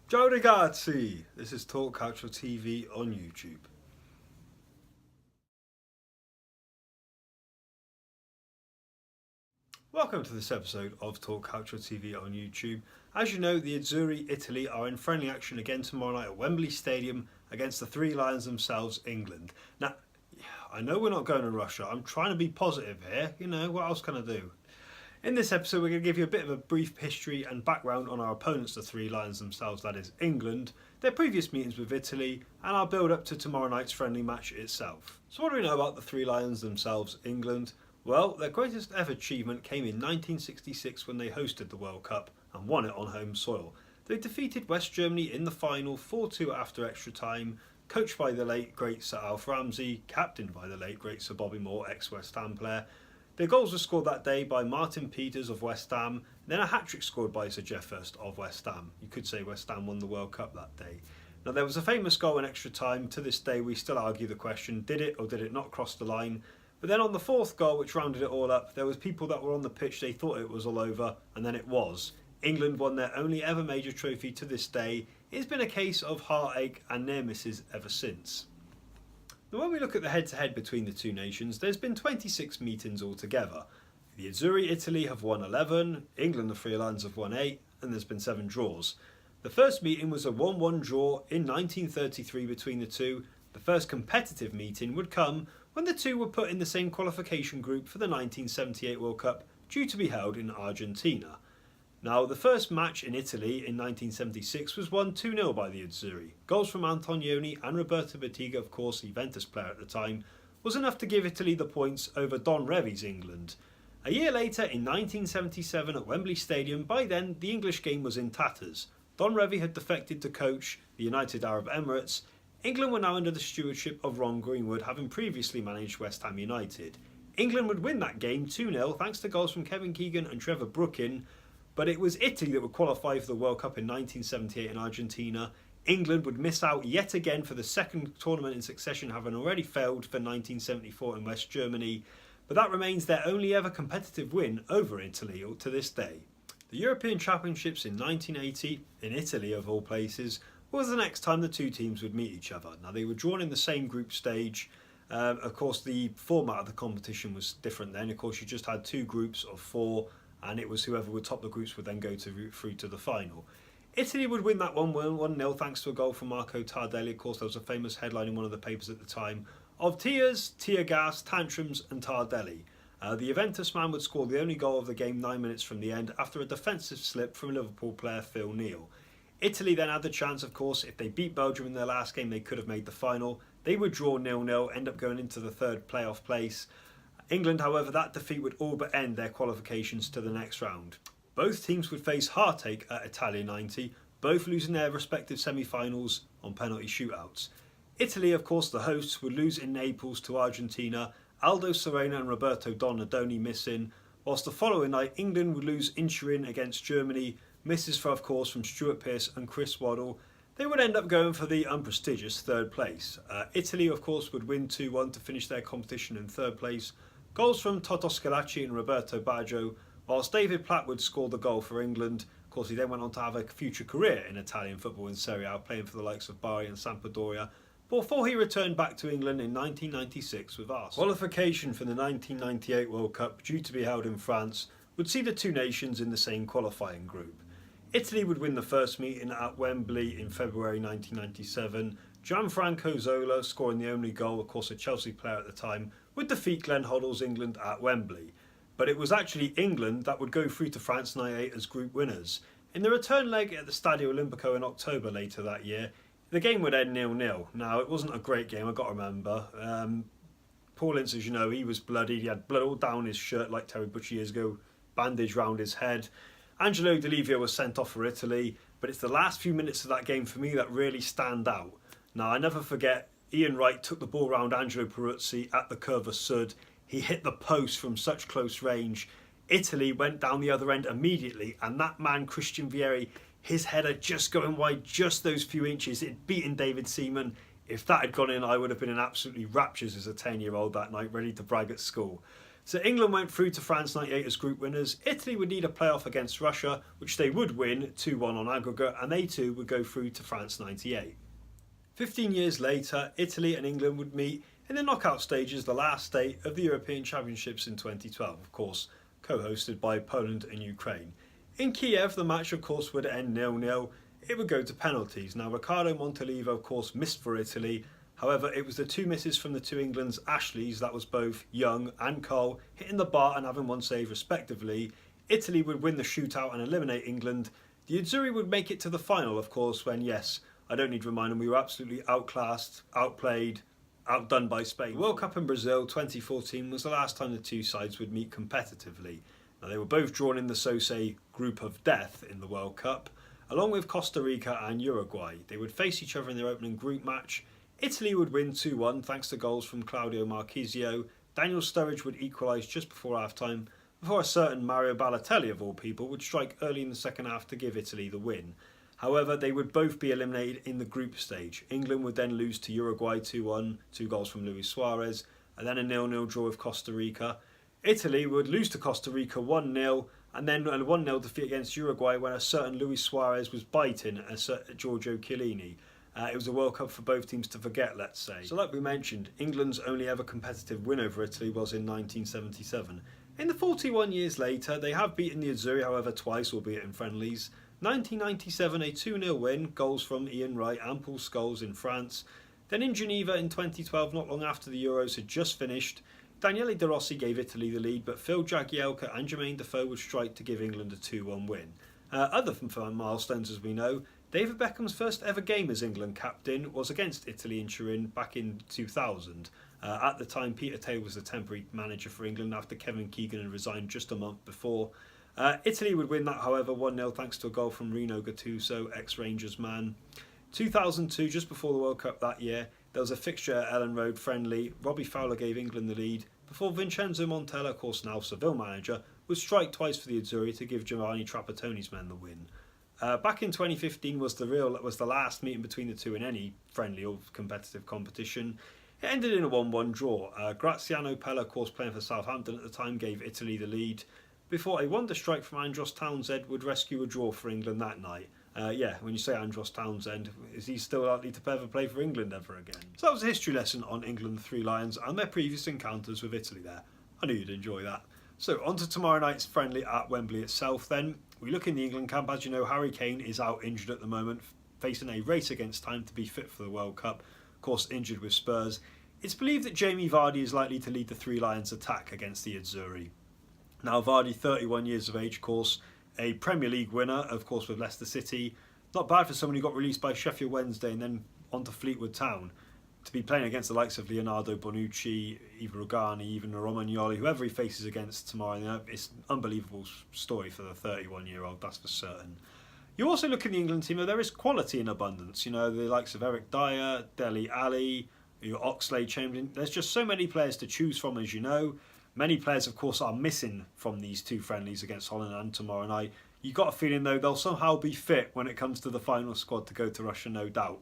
Ciao ragazzi! This is Talk Calcio TV on YouTube. Welcome to this episode of Talk Calcio TV on YouTube. As you know, the Azzurri, Italy, are in friendly action again tomorrow night at Wembley Stadium against the Three Lions themselves, England. Now, I know we're not going to Russia. I'm trying to be positive here. You know, what else can I do? In this episode, we're going to give you a bit of a brief history and background on our opponents, the Three Lions themselves, that is England, their previous meetings with Italy, and our build up to tomorrow night's friendly match itself. So what do we know about the Three Lions themselves, England? Well, their greatest ever achievement came in 1966 when they hosted the World Cup and won it on home soil. They defeated West Germany in the final 4-2 after extra time, coached by the late great Sir Alf Ramsey, captained by the late great Sir Bobby Moore, ex-West Ham player. Their goals were scored that day by Martin Peters of West Ham, then a hat-trick scored by Sir Geoff Hurst of West Ham. You could say West Ham won the World Cup that day. Now there was a famous goal in extra time. To this day we still argue the question, did it or did it not cross the line? But then on the fourth goal, which rounded it all up, there was people that were on the pitch, they thought it was all over, and then it was. England won their only ever major trophy to this day. It's been a case of heartache and near misses ever since. Now when we look at the head-to-head between the two nations, there's been 26 meetings altogether. The Azzurri, Italy have won 11, England, the Three Lions have won 8, and there's been 7 draws. The first meeting was a 1-1 draw in 1933 between the two. The first competitive meeting would come when the two were put in the same qualification group for the 1978 World Cup, due to be held in Argentina. Now, the first match in Italy in 1976 was won 2-0 by the Azzurri. Goals from Antonioni and Roberto Bettiga, of course, the Juventus player at the time, was enough to give Italy the points over Don Revie's England. A year later, in 1977 at Wembley Stadium, by then the English game was in tatters. Don Revie had defected to coach the United Arab Emirates. England were now under the stewardship of Ron Greenwood, having previously managed West Ham United. England would win that game 2-0 thanks to goals from Kevin Keegan and Trevor Brookin, but it was Italy that would qualify for the World Cup in 1978 in Argentina. England would miss out yet again for the second tournament in succession, having already failed for 1974 in West Germany, but that remains their only ever competitive win over Italy to this day. The European Championships in 1980, in Italy of all places, was the next time the two teams would meet each other. Now they were drawn in the same group stage. Of course the format of the competition was different then. Of course you just had 2 groups of 4, and it was whoever would top the groups would then go through to the final. Italy would win that 1-0 thanks to a goal from Marco Tardelli. Of course there was a famous headline in one of the papers at the time of tears, tear gas, tantrums and Tardelli. The Juventus man would score the only goal of the game 9 minutes from the end after a defensive slip from Liverpool player Phil Neal. Italy then had the chance, of course, if they beat Belgium in their last game they could have made the final. They would draw 0-0, end up going into the third playoff place. England, however, that defeat would all but end their qualifications to the next round. Both teams would face heartache at Italia 90, both losing their respective semi-finals on penalty shootouts. Italy, of course, the hosts, would lose in Naples to Argentina, Aldo Serena and Roberto Donadoni missing, whilst the following night England would lose in Turin against Germany, misses for, of course, from Stuart Pearce and Chris Waddle. They would end up going for the unprestigious third place. Italy, of course, would win 2-1 to finish their competition in third place. Goals from Toto Schillaci and Roberto Baggio, whilst David Platt would score the goal for England. Of course, he then went on to have a future career in Italian football in Serie A, playing for the likes of Bari and Sampdoria, before he returned back to England in 1996 with Arsenal. Qualification for the 1998 World Cup, due to be held in France, would see the two nations in the same qualifying group. Italy would win the first meeting at Wembley in February 1997. Gianfranco Zola, scoring the only goal, of course a Chelsea player at the time, would defeat Glenn Hoddle's England at Wembley. But it was actually England that would go through to France 98 as group winners. In the return leg at the Stadio Olimpico in October later that year, the game would end 0-0. Now, it wasn't a great game, I've got to remember. Paul Ince, as you know, he was bloodied. He had blood all down his shirt like Terry Butcher years ago, bandage round his head. Angelo Di Livio was sent off for Italy, but it's the last few minutes of that game for me that really stand out. Now, I never forget, Ian Wright took the ball round Angelo Peruzzi at the Curva Sud. He hit the post from such close range. Italy went down the other end immediately, and that man, Christian Vieri, his header just going wide just those few inches. It'd beaten David Seaman. If that had gone in, I would have been in absolutely raptures as a 10-year-old that night, ready to brag at school. So England went through to France 98 as group winners. Italy would need a playoff against Russia, which they would win 2-1 on aggregate, and they too would go through to France 98. 15 years later, Italy and England would meet in the knockout stages, the last day of the European Championships in 2012, of course, co-hosted by Poland and Ukraine. In Kiev, the match, of course, would end 0-0. It would go to penalties. Now, Riccardo Montolivo, of course, missed for Italy. However, it was the two misses from the two England's Ashleys, that was both Young and Cole, hitting the bar and having one save respectively. Italy would win the shootout and eliminate England. The Azzurri would make it to the final, of course, when, yes, I don't need to remind them, we were absolutely outclassed, outplayed, outdone by Spain. The World Cup in Brazil 2014 was the last time the two sides would meet competitively. Now, they were both drawn in the so-say group of death in the World Cup, along with Costa Rica and Uruguay. They would face each other in their opening group match. Italy would win 2-1 thanks to goals from Claudio Marchisio. Daniel Sturridge would equalise just before half-time, before a certain Mario Balotelli, of all people, would strike early in the second half to give Italy the win. However, they would both be eliminated in the group stage. England would then lose to Uruguay 2-1, 2 goals from Luis Suarez, and then a 0-0 draw with Costa Rica. Italy would lose to Costa Rica 1-0, and then a 1-0 defeat against Uruguay when a certain Luis Suarez was biting a certain Giorgio Chiellini. It was a World Cup for both teams to forget, let's say. So like we mentioned, England's only ever competitive win over Italy was in 1977. In the 41 years later, they have beaten the Azzurri, however, twice, albeit in friendlies. 1997, a 2-0 win, goals from Ian Wright and Paul Scholes in France. Then in Geneva in 2012, not long after the Euros had just finished, Daniele De Rossi gave Italy the lead, but Phil Jagielka and Jermaine Defoe would strike to give England a 2-1 win. Other than milestones, as we know, David Beckham's first ever game as England captain was against Italy in Turin back in 2000. At the time, Peter Taylor was the temporary manager for England after Kevin Keegan had resigned just a month before. Italy would win that, however, 1-0 thanks to a goal from Rino Gattuso, ex-Rangers man. 2002, just before the World Cup that year, there was a fixture at Ellen Road friendly. Robbie Fowler gave England the lead before Vincenzo Montella, of course now Seville manager, would strike twice for the Azzurri to give Giovanni Trapattoni's men the win. Back in 2015 was the last meeting between the two in any friendly or competitive competition. It ended in a 1-1 draw. Graziano Pella, of course playing for Southampton at the time, gave Italy the lead before a wonder strike from Andros Townsend would rescue a draw for England that night. When you say Andros Townsend, is he still likely to ever play for England ever again? So that was a history lesson on England, the Three Lions, and their previous encounters with Italy there. I knew you'd enjoy that. So on to tomorrow night's friendly at Wembley itself then. We look in the England camp. As you know, Harry Kane is out injured at the moment, facing a race against time to be fit for the World Cup. Of course, injured with Spurs. It's believed that Jamie Vardy is likely to lead the Three Lions attack against the Azzurri. Now, Vardy, 31 years of age, of course, a Premier League winner, of course, with Leicester City. Not bad for someone who got released by Sheffield Wednesday and then on to Fleetwood Town to be playing against the likes of Leonardo Bonucci, Eva Rugani, even Romagnoli, whoever he faces against tomorrow. It's an unbelievable story for the 31-year-old, that's for certain. You also look in the England team, there is quality in abundance. You know, the likes of Eric Dyer, Dele Alli, Oxlade Chamberlain. There's just so many players to choose from, as you know. Many players, of course, are missing from these two friendlies against Holland and tomorrow night. You got a feeling, though, they'll somehow be fit when it comes to the final squad to go to Russia, no doubt.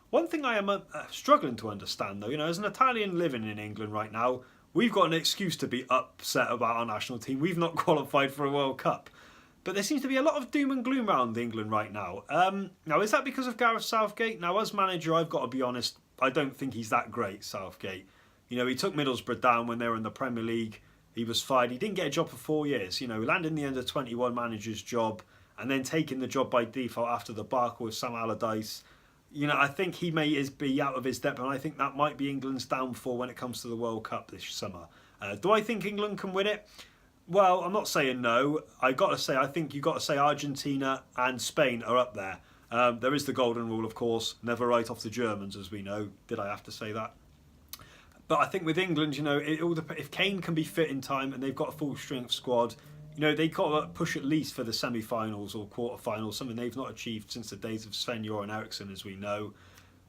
One thing I am struggling to understand, though, as an Italian living in England right now, we've got an excuse to be upset about our national team. We've not qualified for a World Cup. But there seems to be a lot of doom and gloom around England right now. Now, is that because of Gareth Southgate? Now, as manager, I've got to be honest, I don't think he's that great, Southgate. He took Middlesbrough down when they were in the Premier League. He was fired. He didn't get a job for 4 years. Landing the under-21 manager's job and then taking the job by default after the debacle with Sam Allardyce. I think he may be out of his depth, and I think that might be England's downfall when it comes to the World Cup this summer. Do I think England can win it? Well, I'm not saying no. I think you've got to say Argentina and Spain are up there. There is the golden rule, of course. Never write off the Germans, as we know. Did I have to say that? But I think with England, if Kane can be fit in time and they've got a full strength squad, they've got to push at least for the semi-finals or quarter-finals, something they've not achieved since the days of Sven-Göran Eriksson, as we know.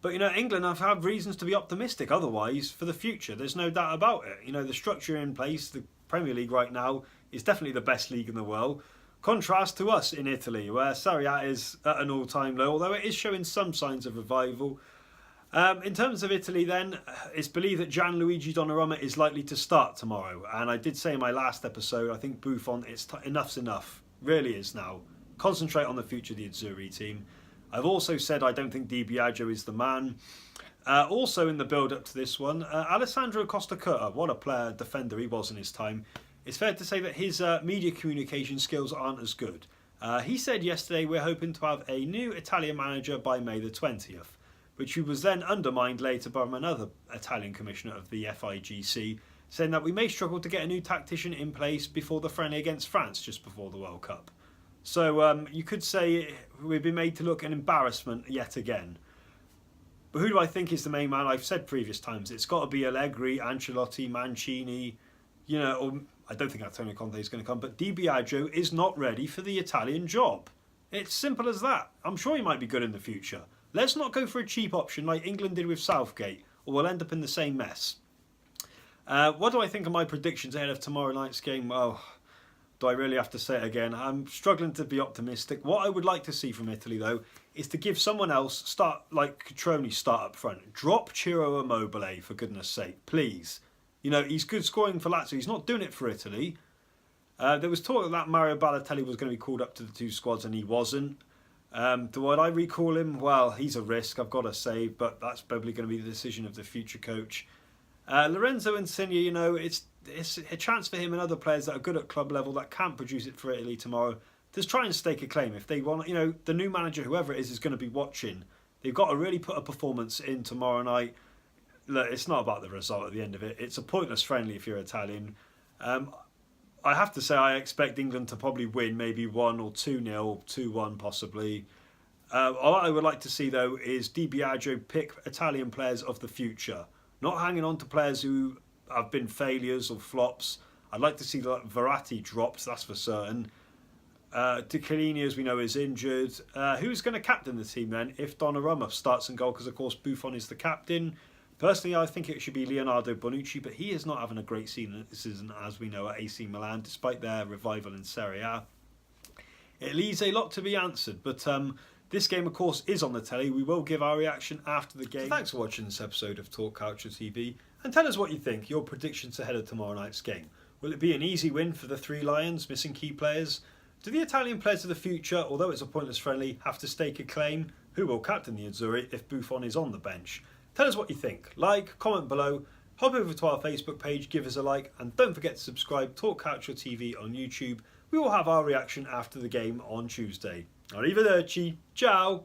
But, England have had reasons to be optimistic otherwise for the future. There's no doubt about it. The structure in place, the Premier League right now, is definitely the best league in the world. Contrast to us in Italy, where Serie A is at an all-time low, although it is showing some signs of revival. In terms of Italy then, it's believed that Gianluigi Donnarumma is likely to start tomorrow. And I did say in my last episode, I think Buffon, enough's enough. Really is now. Concentrate on the future of the Azzurri team. I've also said I don't think Di Biagio is the man. Also in the build-up to this one, Alessandro Costa Curta, what a player, defender he was in his time. It's fair to say that his media communication skills aren't as good. He said yesterday we're hoping to have a new Italian manager by May the 20th. Which he was then undermined later by another Italian commissioner of the FIGC, saying that we may struggle to get a new tactician in place before the friendly against France just before the World Cup. So you could say we've been made to look an embarrassment yet again. But who do I think is the main man? I've said previous times, it's got to be Allegri, Ancelotti, Mancini, or I don't think Antonio Conte is going to come, but Di Biagio is not ready for the Italian job. It's simple as that. I'm sure he might be good in the future. Let's not go for a cheap option like England did with Southgate, or we'll end up in the same mess. What do I think of my predictions ahead of tomorrow night's game? Well, do I really have to say it again? I'm struggling to be optimistic. What I would like to see from Italy, though, is to give someone else, like Cutrone, start up front. Drop Ciro Immobile, for goodness sake, please. He's good scoring for Lazio. He's not doing it for Italy. There was talk that Mario Balotelli was going to be called up to the two squads, and he wasn't. Would I recall him? Well, he's a risk, I've got to say, but that's probably going to be the decision of the future coach. Lorenzo Insigne, it's a chance for him and other players that are good at club level that can't produce it for Italy tomorrow to try and stake a claim. If they want, the new manager, whoever it is going to be watching. They've got to really put a performance in tomorrow night. Look, it's not about the result at the end of it. It's a pointless friendly if you're Italian. I have to say I expect England to probably win maybe 1 or 2-0, 2-1 possibly. All I would like to see though is Di Biagio pick Italian players of the future, not hanging on to players who have been failures or flops. I'd like to see Verratti dropped, that's for certain. De Chiellini, as we know, is injured. Who's going to captain the team then if Donnarumma starts in goal? Because of course Buffon is the captain. Personally, I think it should be Leonardo Bonucci, but he is not having a great season, as we know, at AC Milan, despite their revival in Serie A. It leaves a lot to be answered, but this game, of course, is on the telly. We will give our reaction after the game. So thanks for watching this episode of Talk Calcio TV, and tell us what you think, your predictions ahead of tomorrow night's game. Will it be an easy win for the Three Lions, missing key players? Do the Italian players of the future, although it's a pointless friendly, have to stake a claim? Who will captain the Azzurri if Buffon is on the bench? Tell us what you think. Like, comment below, hop over to our Facebook page, give us a like, and don't forget to subscribe Talk Calcio TV on YouTube. We will have our reaction after the game on Tuesday. Arrivederci, ciao!